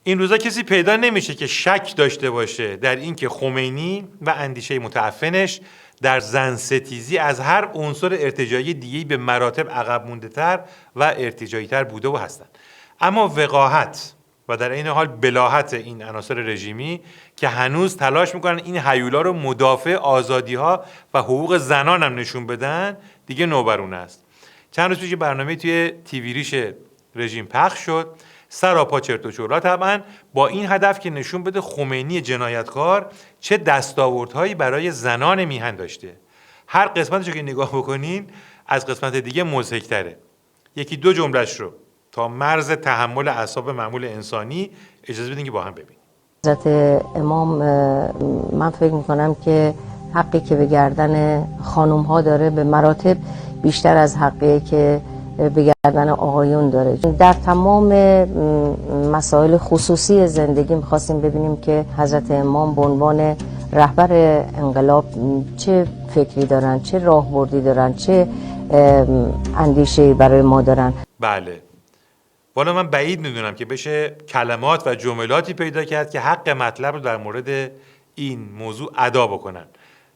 این روزا کسی پیدا نمیشه که شک داشته باشه در اینکه خمینی و اندیشه متعفنش در زن ستیزی از هر عنصر ارتجاعی دیگه‌ای به مراتب عقب مونده‌تر و ارتجاعی‌تر بوده و هستند. اما وقاحت و در این حال بلاهت این عناصر رژیمی که هنوز تلاش میکنن این هیولا رو مدافع آزادی‌ها و حقوق زنان هم نشون بدن، دیگه نوبرونه است. چند روز پیش برنامه توی تیوی ریش رژیم پخش شد، سراپا چرت و چولا، طبعا با این هدف که نشون بده خمینی جنایتکار چه دستاوردهایی برای زنان میهن داشته. هر قسمتشو که نگاه بکنین از قسمت دیگه مضحک‌تره. یکی دو جمله‌اش رو تا مرز تحمل اعصاب معمول انسانی اجازه بدین که با هم ببینیم. حضرت امام من فکر میکنم که حقی که به گردن خانم ها داره به مراتب بیشتر از حقی که به گردن آقایون داره. در تمام مسائل خصوصی زندگی میخواستیم ببینیم که حضرت امام به عنوان رهبر انقلاب چه فکری دارن، چه راهبردی دارن، چه اندیشه‌ای برای ما دارن. بله، والا من بعید میدونم که بشه کلمات و جملاتی پیدا کرد که حق مطلب رو در مورد این موضوع ادا بکنن.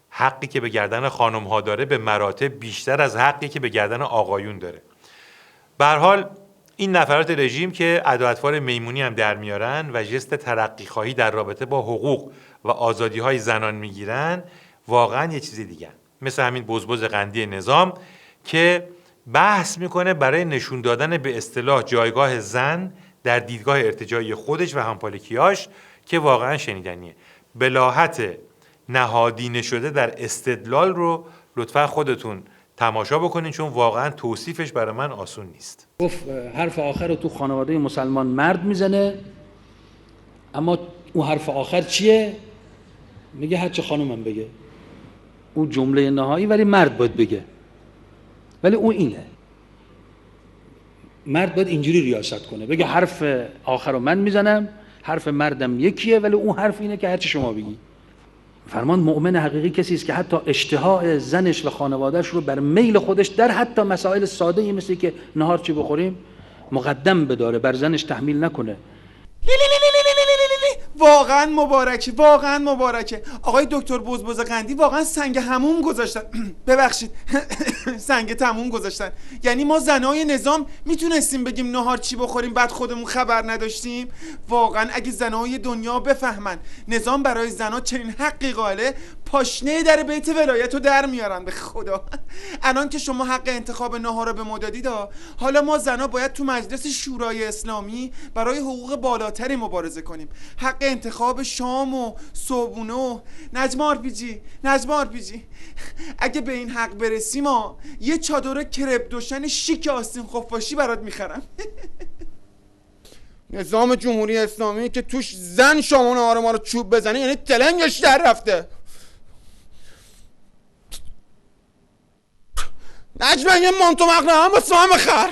حقی که به گردن خانم ها داره به مراتب بیشتر از حقی که به گردن آقایون داره. به هر حال این نفرات رژیم که ادا و اطوار میمونی هم در میارن و جست ترقی خواهی در رابطه با حقوق و آزادی های زنان میگیرن، واقعا یه چیزی دیگه، مثل همین بزبز قندی نظام که بحث میکنه برای نشون دادن به اصطلاح جایگاه زن در دیدگاه ارتجاعی خودش و همپالکیاش که واقعا شنیدنیه. بلاهت نهادینه شده در استدلال رو لطفا خودتون تماشا بکنین، چون واقعا توصیفش برای من آسون نیست. گفت حرف آخر رو تو خانواده مسلمان مرد میزنه، اما اون حرف آخر چیه؟ میگه هرچه خانومم بگه. اون جمله نهایی ولی مرد باید بگه. ولی اون اینه، مرد باید اینجوری ریاست کنه، بگه حرف آخر رو من میزنم، حرف مردم یکیه، ولی اون حرف اینه که هرچی شما بگی. فرمان مؤمن حقیقی کسی است که حتی اشتهای زنش و خانوادهش رو بر میل خودش در حتی مسائل ساده‌ای مثل که نهار چی بخوریم مقدم بداره، بر زنش تحمیل نکنه. واقعا مبارکه، واقعا مبارکه. آقای دکتر بزبز قندی واقعا سنگ حموم گذاشتن. ببخشید سنگ تموم گذاشتن. یعنی ما زنای نظام میتونستیم بگیم نهار چی بخوریم بعد خودمون خبر نداشتیم؟ واقعا اگه زنای دنیا بفهمن نظام برای زنا چنین حقی قائله، پاشنه در بیت ولایت رو در میارن. به خدا الان که شما حق انتخاب نهار رو به ما دادید، حالا ما زنا باید تو مجلس شورای اسلامی برای حقوق بالاتری مبارزه کنیم. حق انتخاب شام و صبحونه و نجم آرپیجی اگه به این حق برسیم یه چادر کرپ دوشن شیک آستین خفاشی برات میخرم. نظام جمهوری اسلامی که توش زن شامان آره ما رو چوب بزنه یعنی تلنگش در رفته. نجم یه مانتو مقنعه هم با سام خر.